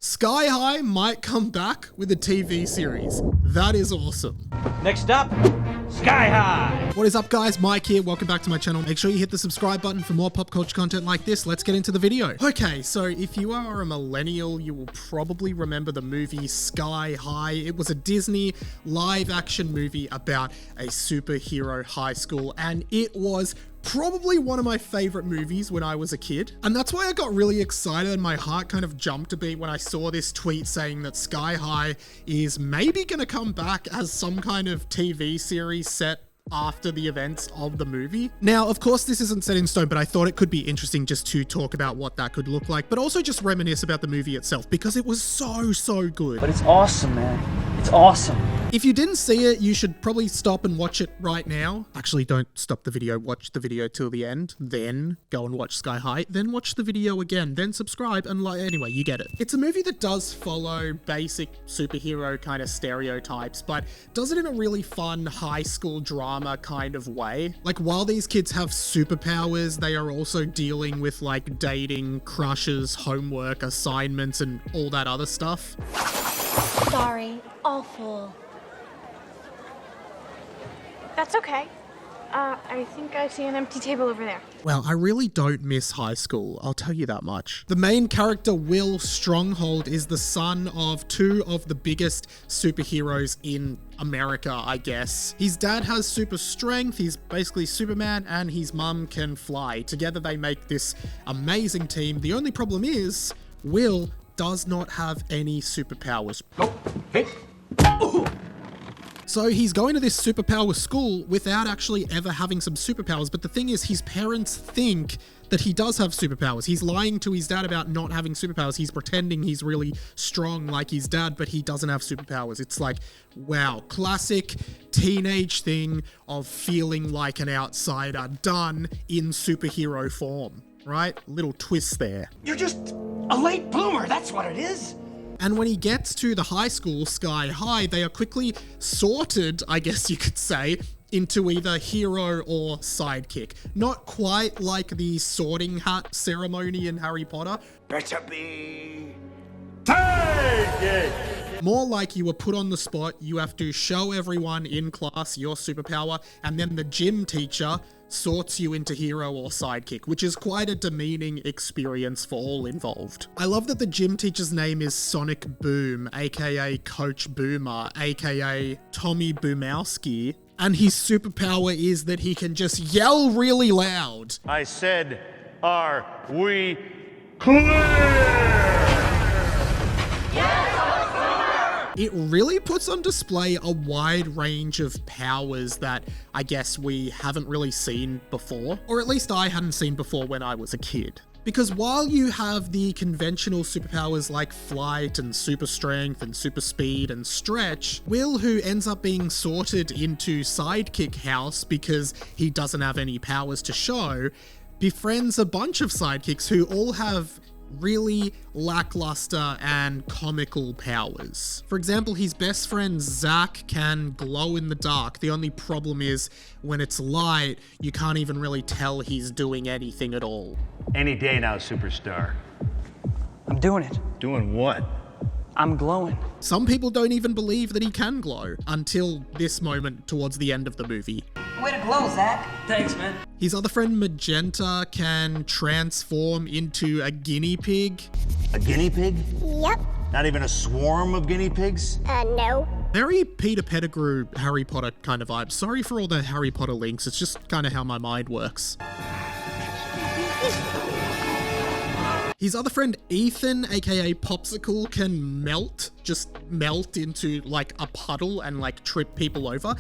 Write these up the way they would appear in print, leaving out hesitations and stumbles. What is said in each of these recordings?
Sky High might come back with a TV series. That is awesome. Next up, Sky High. What is up, guys? Mike here. Welcome back to my channel. Make sure you hit the subscribe button for more pop culture content like this. Let's get into the video. Okay, so if you are a millennial, you will probably remember the movie Sky High. It was a Disney live action movie about a superhero high school, and it was probably one of my favorite movies when I was a kid. And that's why I got really excited and my heart kind of jumped a bit when I saw this tweet saying that Sky High is maybe going to come back as some kind of TV series set after the events of the movie. Now, of course, this isn't set in stone, but I thought it could be interesting just to talk about what that could look like, but also just reminisce about the movie itself because it was so good. But it's awesome, man. It's awesome. If you didn't see it, you should probably stop and watch it right now. Actually, don't stop the video. Watch the video till the end. Then go and watch Sky High. Then watch the video again. Then subscribe and anyway, you get it. It's a movie that does follow basic superhero kind of stereotypes, but does it in a really fun high school drama kind of way. Like, while these kids have superpowers, they are also dealing with like dating, crushes, homework, assignments, and all that other stuff. Sorry, awful. That's okay. I think I see an empty table over there. Well, I really don't miss high school, I'll tell you that much. The main character, Will Stronghold, is the son of two of the biggest superheroes in America, I guess. His dad has super strength, he's basically Superman, and his mum can fly. Together they make this amazing team. The only problem is, Will does not have any superpowers. Nope. Hey. So he's going to this superpower school without actually ever having some superpowers. But the thing is, his parents think that he does have superpowers. He's lying to his dad about not having superpowers. He's pretending he's really strong like his dad, but he doesn't have superpowers. It's like, wow, classic teenage thing of feeling like an outsider done in superhero form, right? Little twist there. You're just a late bloomer, that's what it is. And when he gets to the high school, Sky High, they are quickly sorted, I guess you could say, into either hero or sidekick. Not quite like the sorting hat ceremony in Harry Potter. Better be... Take it! More like you were put on the spot, you have to show everyone in class your superpower, and then the gym teacher sorts you into hero or sidekick, which is quite a demeaning experience for all involved. I love that the gym teacher's name is Sonic Boom, aka Coach Boomer, aka Tommy Boomowski, and his superpower is that he can just yell really loud. I said, are we clear? It really puts on display a wide range of powers that I guess we haven't really seen before, or at least I hadn't seen before when I was a kid. Because while you have the conventional superpowers like flight and super strength and super speed and stretch, Will, who ends up being sorted into Sidekick House because he doesn't have any powers to show, befriends a bunch of sidekicks who all have really lackluster and comical powers. For example, his best friend Zach can glow in the dark. The only problem is when it's light, you can't even really tell he's doing anything at all. Any day now, superstar. I'm doing it. Doing what? I'm glowing. Some people don't even believe that he can glow until this moment towards the end of the movie. Way to glow, Zach. Thanks, man. His other friend Magenta can transform into a guinea pig. A guinea pig? Yep. Not even a swarm of guinea pigs? No. Very Peter Pettigrew, Harry Potter kind of vibe. Sorry for all the Harry Potter links, it's just kind of how my mind works. His other friend Ethan, aka Popsicle, can just melt into like a puddle and like trip people over.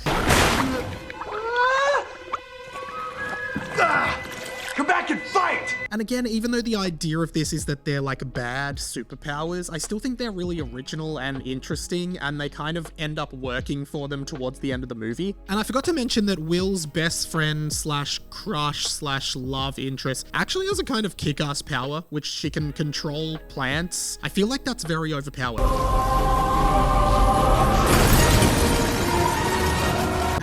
Come back and fight! And again, even though the idea of this is that they're like bad superpowers, I still think they're really original and interesting, and they kind of end up working for them towards the end of the movie. And I forgot to mention that Will's best friend slash crush slash love interest actually has a kind of kick-ass power, which she can control plants. I feel like that's very overpowered.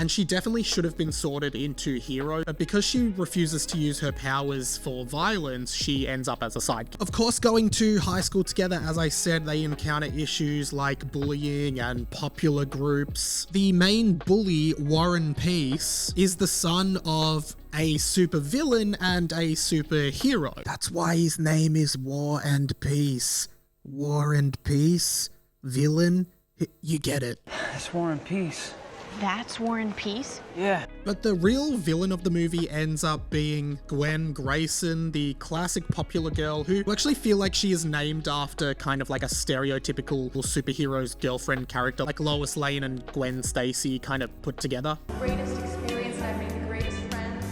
and she definitely should have been sorted into hero, but because she refuses to use her powers for violence, she ends up as a sidekick. Of course, going to high school together, as I said, they encounter issues like bullying and popular groups. The main bully, Warren Peace, is the son of a supervillain and a superhero. That's why his name is War and Peace. War and Peace? Villain? You get it. That's War and Peace. That's War and Peace? Yeah. But the real villain of the movie ends up being Gwen Grayson, the classic popular girl who actually feel like she is named after kind of like a stereotypical superhero's girlfriend character, like Lois Lane and Gwen Stacy kind of put together. Greatest experience, I've made the greatest friends.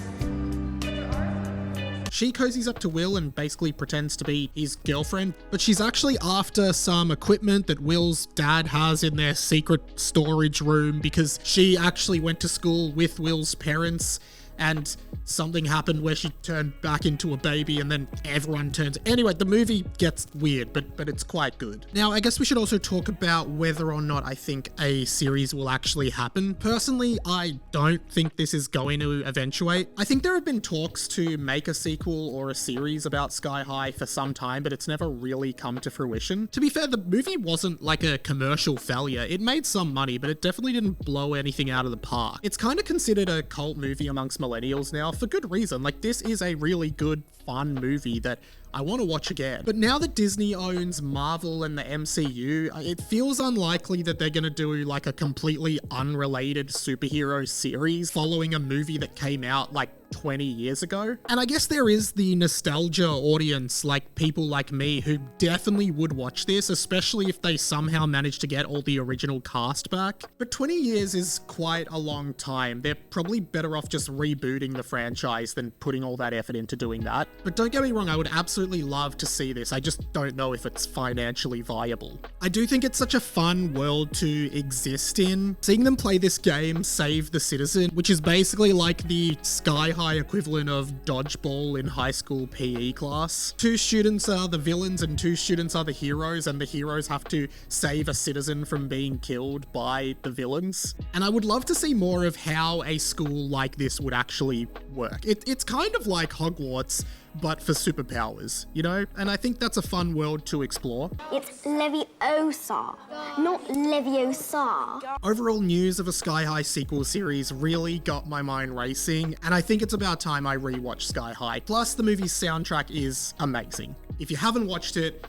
But there are She cozies up to Will and basically pretends to be his girlfriend, but she's actually after some equipment that Will's dad has in their secret storage room because she actually went to school with Will's parents and something happened where she turned back into a baby and then everyone turns. Anyway, the movie gets weird, but it's quite good. Now, I guess we should also talk about whether or not I think a series will actually happen. Personally, I don't think this is going to eventuate. I think there have been talks to make a sequel or a series about Sky High for some time, but it's never really come to fruition. To be fair, the movie wasn't like a commercial failure. It made some money, but it definitely didn't blow anything out of the park. It's kind of considered a cult movie amongst millennials now, for good reason. Like, this is a really good, fun movie that I want to watch again. But now that Disney owns Marvel and the MCU, it feels unlikely that they're going to do like a completely unrelated superhero series following a movie that came out like 20 years ago. And I guess there is the nostalgia audience, like people like me, who definitely would watch this, especially if they somehow manage to get all the original cast back. But 20 years is quite a long time. They're probably better off just rebooting the franchise than putting all that effort into doing that. But don't get me wrong, I would absolutely love to see this. I just don't know if it's financially viable. I do think it's such a fun world to exist in. Seeing them play this game, Save the Citizen, which is basically like the Sky High equivalent of dodgeball in high school PE class. 2 students are the villains and 2 students are the heroes, and the heroes have to save a citizen from being killed by the villains. And I would love to see more of how a school like this would actually work. It's kind of like Hogwarts, but for superpowers, you know? And I think that's a fun world to explore. It's Leviosa, not Leviosa. Overall news of a Sky High sequel series really got my mind racing, and I think it's about time I rewatch Sky High. Plus, the movie's soundtrack is amazing. If you haven't watched it,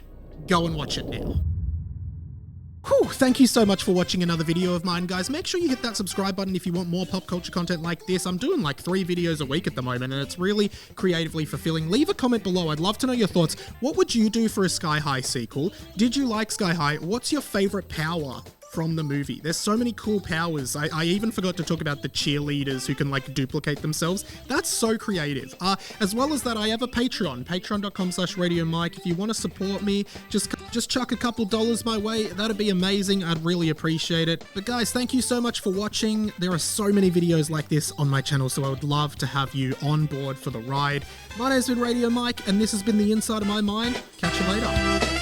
go and watch it now. Whew, thank you so much for watching another video of mine, guys. Make sure you hit that subscribe button if you want more pop culture content like this. I'm doing like 3 videos a week at the moment, and it's really creatively fulfilling. Leave a comment below. I'd love to know your thoughts. What would you do for a Sky High sequel? Did you like Sky High? What's your favorite power from the movie? There's so many cool powers. I even forgot to talk about the cheerleaders who can like duplicate themselves. That's so creative. As well as that, I have a Patreon, patreon.com/RadioMike. If you want to support me, just chuck a couple dollars my way. That'd be amazing. I'd really appreciate it. But guys, thank you so much for watching. There are so many videos like this on my channel, so I would love to have you on board for the ride. My name's been Radio Mike, and this has been The Inside of My Mind. Catch you later.